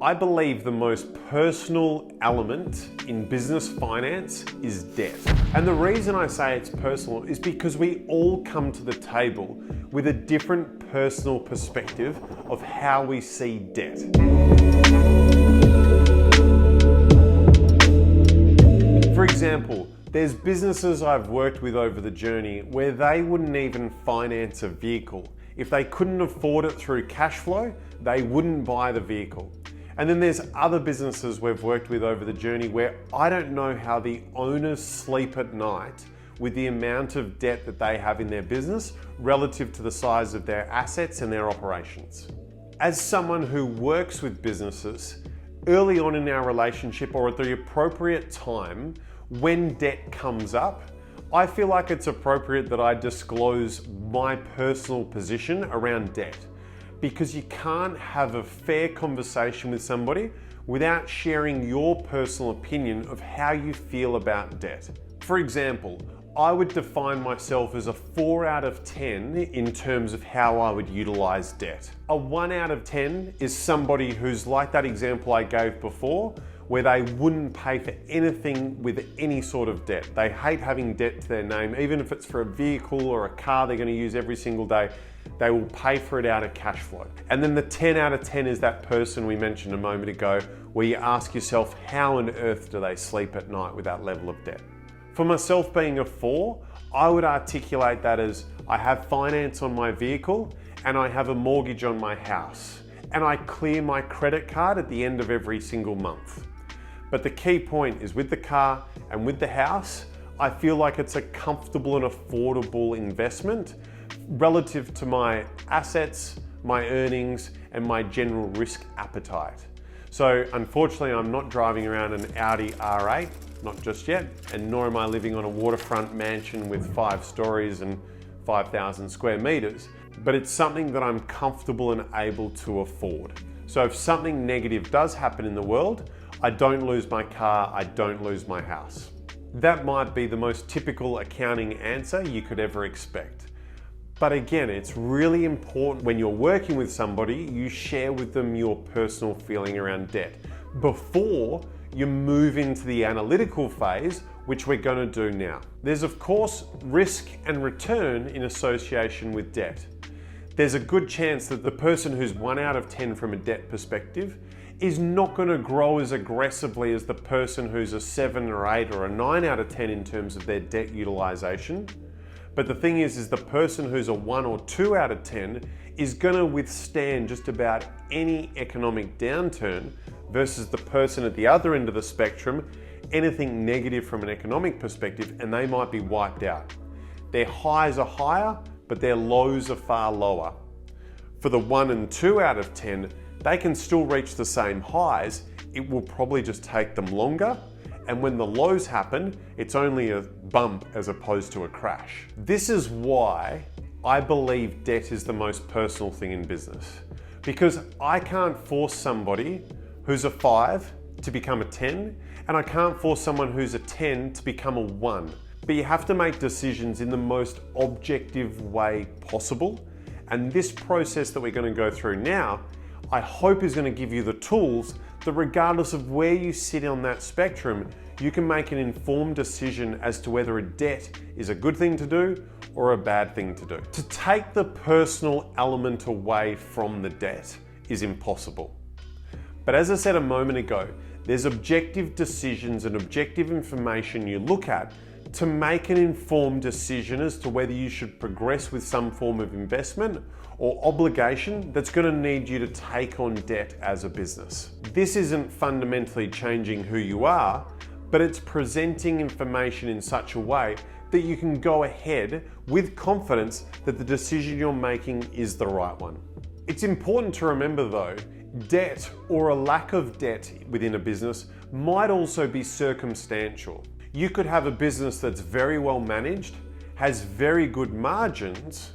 I believe the most personal element in business finance is debt. And the reason I say it's personal is because we all come to the table with a different personal perspective of how we see debt. For example, there's businesses I've worked with over the journey where they wouldn't even finance a vehicle. If they couldn't afford it through cash flow, they wouldn't buy the vehicle. And then there's other businesses we've worked with over the journey where I don't know how the owners sleep at night with the amount of debt that they have in their business relative to the size of their assets and their operations. As someone who works with businesses, early on in our relationship or at the appropriate time, when debt comes up, I feel like it's appropriate that I disclose my personal position around debt. Because you can't have a fair conversation with somebody without sharing your personal opinion of how you feel about debt. For example, I would define myself as a 4 out of 10 in terms of how I would utilize debt. A 1 out of 10 is somebody who's like that example I gave before, where they wouldn't pay for anything with any sort of debt. They hate having debt to their name, even if it's for a vehicle or a car they're going to use every single day. They will pay for it out of cash flow. And then the 10 out of 10 is that person we mentioned a moment ago, where you ask yourself, how on earth do they sleep at night with that level of debt? For myself being a 4, I would articulate that as I have finance on my vehicle and I have a mortgage on my house, and I clear my credit card at the end of every single month. But the key point is with the car and with the house, I feel like it's a comfortable and affordable investment relative to my assets, my earnings, and my general risk appetite. So unfortunately, I'm not driving around an Audi R8, not just yet, and nor am I living on a waterfront mansion with 5 stories and 5,000 square meters, but it's something that I'm comfortable and able to afford. So if something negative does happen in the world, I don't lose my car, I don't lose my house. That might be the most typical accounting answer you could ever expect. But again, it's really important when you're working with somebody, you share with them your personal feeling around debt before you move into the analytical phase, which we're going to do now. There's of course risk and return in association with debt. There's a good chance that the person who's 1 out of 10 from a debt perspective is not going to grow as aggressively as the person who's a 7 or 8 or a 9 out of 10 in terms of their debt utilization. But the thing is the person who's a 1 or 2 out of 10 is going to withstand just about any economic downturn versus the person at the other end of the spectrum, anything negative from an economic perspective, and they might be wiped out. Their highs are higher, but their lows are far lower. For the 1 and 2 out of 10, they can still reach the same highs. It will probably just take them longer. And when the lows happen, it's only a bump as opposed to a crash. This is why I believe debt is the most personal thing in business. Because I can't force somebody who's a 5 to become a 10, and I can't force someone who's a 10 to become a 1. But you have to make decisions in the most objective way possible. And this process that we're going to go through now, I hope is going to give you the tools that regardless of where you sit on that spectrum, you can make an informed decision as to whether a debt is a good thing to do or a bad thing to do. To take the personal element away from the debt is impossible. But as I said a moment ago, there's objective decisions and objective information you look at to make an informed decision as to whether you should progress with some form of investment or obligation that's going to need you to take on debt as a business. This isn't fundamentally changing who you are, but it's presenting information in such a way that you can go ahead with confidence that the decision you're making is the right one. It's important to remember though, debt or a lack of debt within a business might also be circumstantial. You could have a business that's very well managed, has very good margins,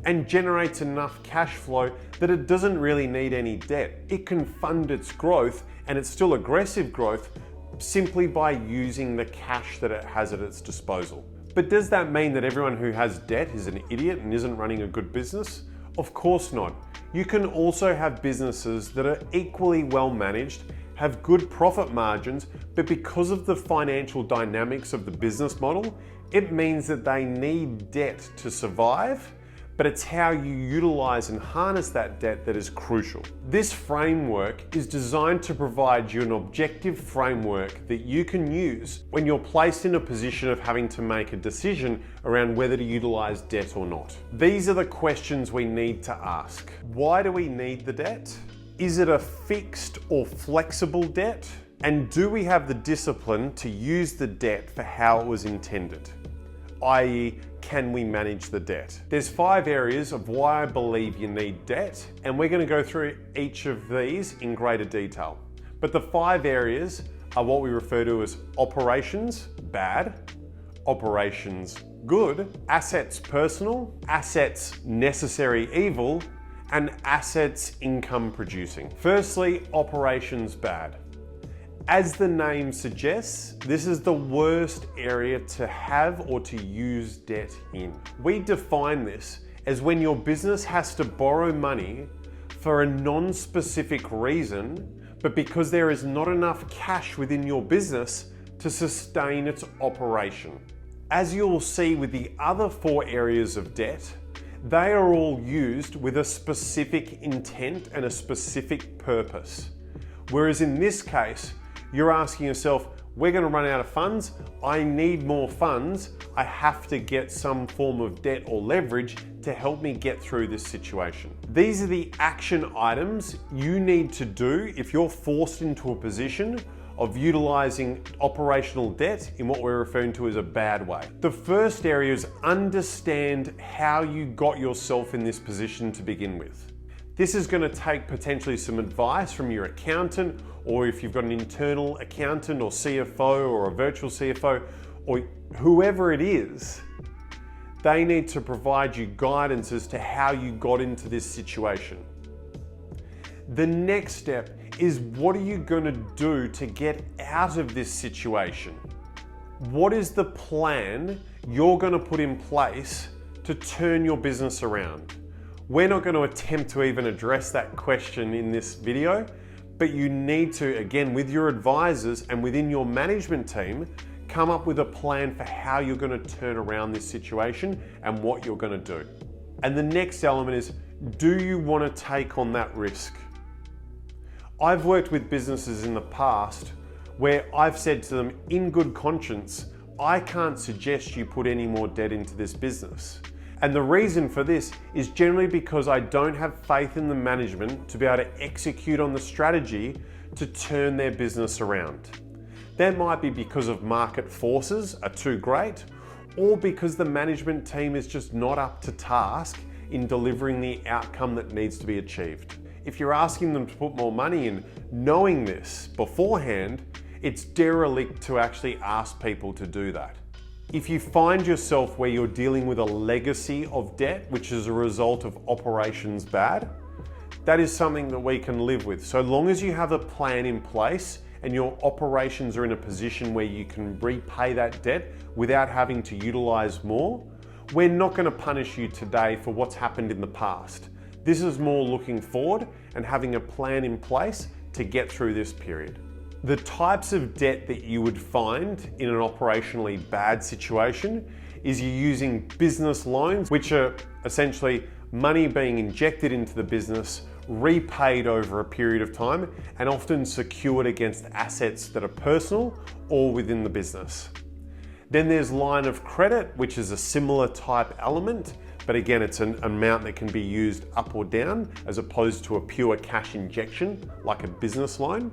and generates enough cash flow that it doesn't really need any debt. It can fund its growth, and it's still aggressive growth, simply by using the cash that it has at its disposal. But does that mean that everyone who has debt is an idiot and isn't running a good business? Of course not. You can also have businesses that are equally well managed, have good profit margins, but because of the financial dynamics of the business model, it means that they need debt to survive, but it's how you utilize and harness that debt that is crucial. This framework is designed to provide you an objective framework that you can use when you're placed in a position of having to make a decision around whether to utilize debt or not. These are the questions we need to ask. Why do we need the debt? Is it a fixed or flexible debt? And do we have the discipline to use the debt for how it was intended? i.e., can we manage the debt? There's 5 areas of why I believe you need debt, and we're going to go through each of these in greater detail. But the 5 areas are what we refer to as operations, bad, operations, good, assets, personal, assets, necessary, evil, and assets, income producing. Firstly, operations, bad. As the name suggests, this is the worst area to have or to use debt in. We define this as when your business has to borrow money for a non-specific reason, but because there is not enough cash within your business to sustain its operation. As you'll see with the other 4 areas of debt, they are all used with a specific intent and a specific purpose. Whereas in this case, you're asking yourself, we're going to run out of funds, I need more funds, I have to get some form of debt or leverage to help me get through this situation. These are the action items you need to do if you're forced into a position of utilizing operational debt in what we're referring to as a bad way. The first area is understand how you got yourself in this position to begin with. This is going to take potentially some advice from your accountant, or if you've got an internal accountant or CFO or a virtual CFO or whoever it is, they need to provide you guidance as to how you got into this situation. The next step is, what are you going to do to get out of this situation? What is the plan you're going to put in place to turn your business around? We're not going to attempt to even address that question in this video, but you need to, again, with your advisors and within your management team, come up with a plan for how you're going to turn around this situation and what you're going to do. And the next element is, do you want to take on that risk? I've worked with businesses in the past where I've said to them in good conscience, I can't suggest you put any more debt into this business. And the reason for this is generally because I don't have faith in the management to be able to execute on the strategy to turn their business around. That might be because of market forces are too great, or because the management team is just not up to task in delivering the outcome that needs to be achieved. If you're asking them to put more money in, knowing this beforehand, it's derelict to actually ask people to do that. If you find yourself where you're dealing with a legacy of debt, which is a result of operations bad, that is something that we can live with. So long as you have a plan in place and your operations are in a position where you can repay that debt without having to utilize more, we're not going to punish you today for what's happened in the past. This is more looking forward and having a plan in place to get through this period. The types of debt that you would find in an operationally bad situation is you're using business loans, which are essentially money being injected into the business, repaid over a period of time, and often secured against assets that are personal or within the business. Then there's line of credit, which is a similar type element, but again, it's an amount that can be used up or down as opposed to a pure cash injection like a business loan.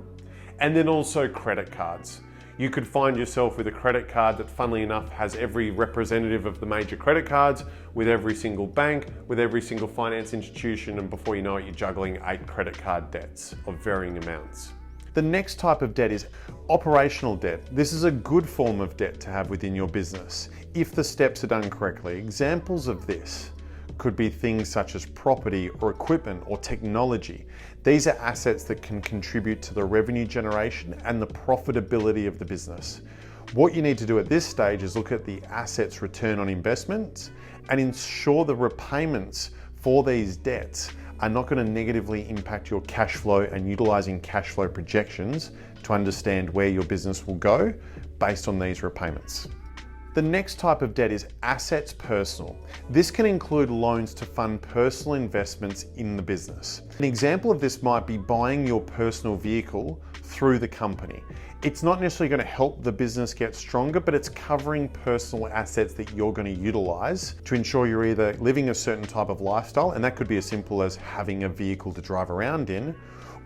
And then also credit cards. You could find yourself with a credit card that, funnily enough, has every representative of the major credit cards, with every single bank, with every single finance institution, and before you know it, you're juggling 8 credit card debts of varying amounts. The next type of debt is operational debt. This is a good form of debt to have within your business if the steps are done correctly. Examples of this could be things such as property or equipment or technology. These are assets that can contribute to the revenue generation and the profitability of the business. What you need to do at this stage is look at the assets return on investment and ensure the repayments for these debts are not going to negatively impact your cash flow and utilizing cash flow projections to understand where your business will go based on these repayments. The next type of debt is assets personal. This can include loans to fund personal investments in the business. An example of this might be buying your personal vehicle through the company. It's not necessarily going to help the business get stronger, but it's covering personal assets that you're going to utilize to ensure you're either living a certain type of lifestyle, and that could be as simple as having a vehicle to drive around in,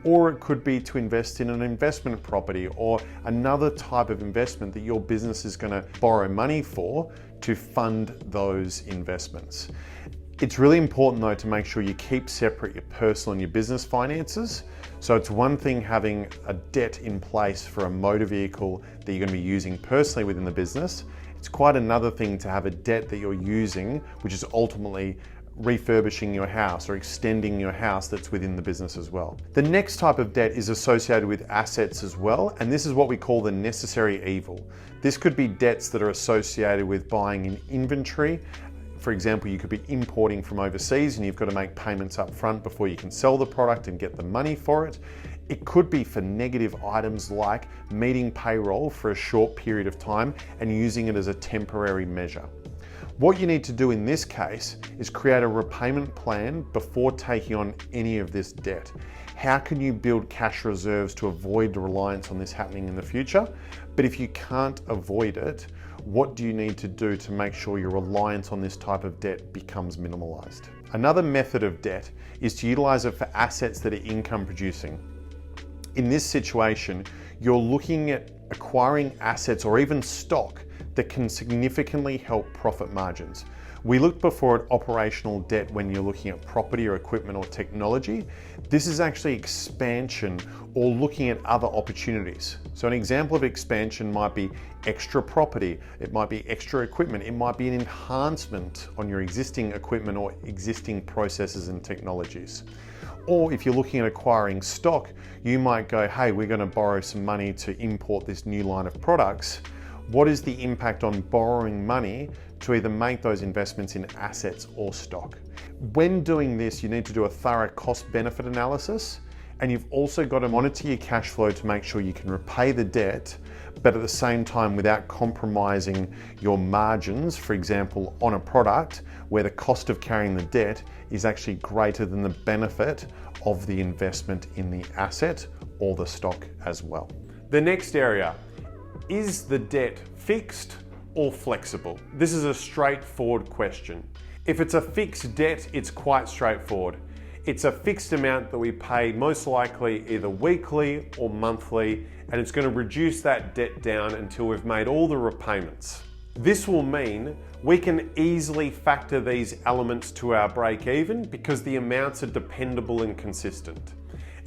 or it could be to invest in an investment property or another type of investment that your business is going to borrow money for to fund those investments. It's really important though to make sure you keep separate your personal and your business finances. So it's one thing having a debt in place for a motor vehicle that you're going to be using personally within the business. It's quite another thing to have a debt that you're using, which is ultimately refurbishing your house or extending your house that's within the business as well. The next type of debt is associated with assets as well, and this is what we call the necessary evil. This could be debts that are associated with buying an inventory. For example, you could be importing from overseas and you've got to make payments up front before you can sell the product and get the money for it. It could be for negative items like meeting payroll for a short period of time and using it as a temporary measure. What you need to do in this case is create a repayment plan before taking on any of this debt. How can you build cash reserves to avoid reliance on this happening in the future? But if you can't avoid it, what do you need to do to make sure your reliance on this type of debt becomes minimalized? Another method of debt is to utilize it for assets that are income producing. In this situation, you're looking at acquiring assets or even stock that can significantly help profit margins. We looked before at operational debt when you're looking at property or equipment or technology. This is actually expansion or looking at other opportunities. So an example of expansion might be extra property, it might be extra equipment, it might be an enhancement on your existing equipment or existing processes and technologies. Or if you're looking at acquiring stock, you might go, hey, we're going to borrow some money to import this new line of products. What is the impact on borrowing money to either make those investments in assets or stock? When doing this, you need to do a thorough cost-benefit analysis, and you've also got to monitor your cash flow to make sure you can repay the debt, but at the same time without compromising your margins, for example, on a product where the cost of carrying the debt is actually greater than the benefit of the investment in the asset or the stock as well. The next area, is the debt fixed or flexible? This is a straightforward question. If it's a fixed debt, it's quite straightforward. It's a fixed amount that we pay most likely either weekly or monthly, and it's going to reduce that debt down until we've made all the repayments. This will mean we can easily factor these elements to our break even because the amounts are dependable and consistent.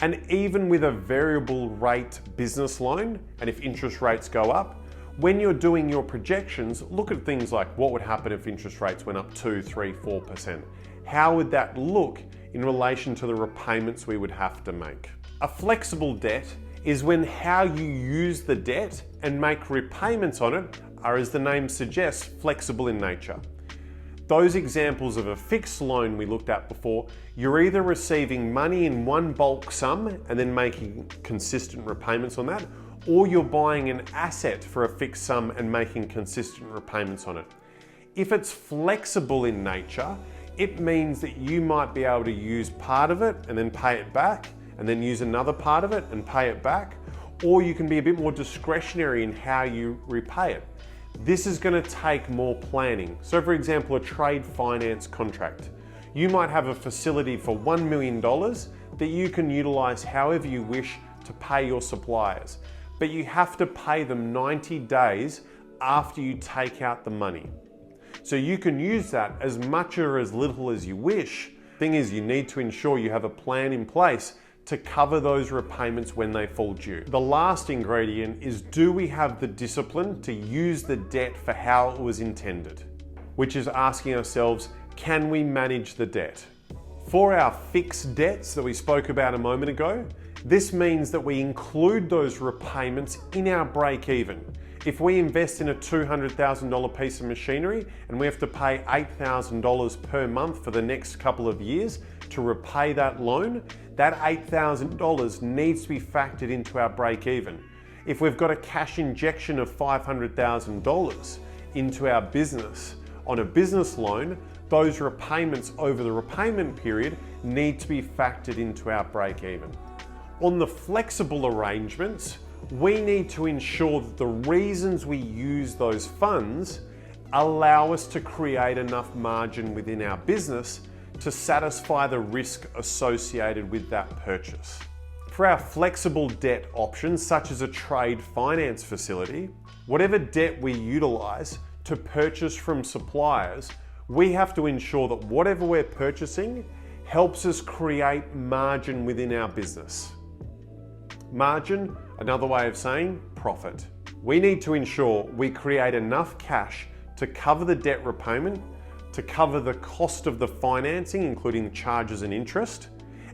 And even with a variable rate business loan, and if interest rates go up, when you're doing your projections, look at things like what would happen if interest rates went up 2, 3, 4%. How would that look in relation to the repayments we would have to make? A flexible debt is when how you use the debt and make repayments on it are, as the name suggests, flexible in nature. Those examples of a fixed loan we looked at before, you're either receiving money in one bulk sum and then making consistent repayments on that, or you're buying an asset for a fixed sum and making consistent repayments on it. If it's flexible in nature, it means that you might be able to use part of it and then pay it back, and then use another part of it and pay it back, or you can be a bit more discretionary in how you repay it. This is going to take more planning. So for example, a trade finance contract. You might have a facility for $1 million that you can utilize however you wish to pay your suppliers, but you have to pay them 90 days after you take out the money. So you can use that as much or as little as you wish. Thing is, you need to ensure you have a plan in place to cover those repayments when they fall due. The last ingredient is, do we have the discipline to use the debt for how it was intended? Which is asking ourselves, can we manage the debt? For our fixed debts that we spoke about a moment ago, this means that we include those repayments in our break even. If we invest in a $200,000 piece of machinery and we have to pay $8,000 per month for the next couple of years, to repay that loan, that $8,000 needs to be factored into our break even. If we've got a cash injection of $500,000 into our business on a business loan, those repayments over the repayment period need to be factored into our break even. On the flexible arrangements, we need to ensure that the reasons we use those funds allow us to create enough margin within our business to satisfy the risk associated with that purchase. For our flexible debt options, such as a trade finance facility, whatever debt we utilize to purchase from suppliers, we have to ensure that whatever we're purchasing helps us create margin within our business. Margin, another way of saying profit. We need to ensure we create enough cash to cover the debt repayment, to cover the cost of the financing, including charges and interest,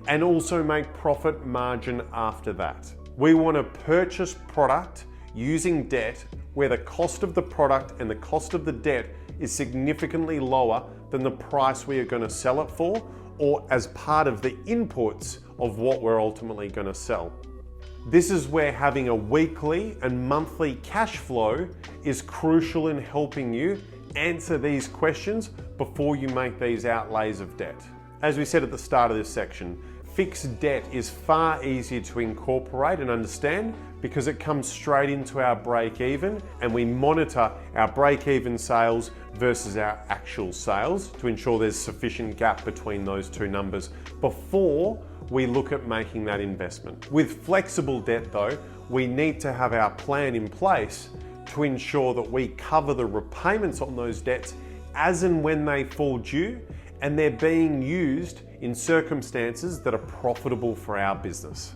and also make profit margin after that. We want to purchase product using debt where the cost of the product and the cost of the debt is significantly lower than the price we are going to sell it for, or as part of the inputs of what we're ultimately going to sell. This is where having a weekly and monthly cash flow is crucial in helping you answer these questions before you make these outlays of debt. As we said at the start of this section, fixed debt is far easier to incorporate and understand because it comes straight into our break even, and we monitor our break even sales versus our actual sales to ensure there's sufficient gap between those two numbers before we look at making that investment. With flexible debt though, we need to have our plan in place to ensure that we cover the repayments on those debts as and when they fall due, and they're being used in circumstances that are profitable for our business.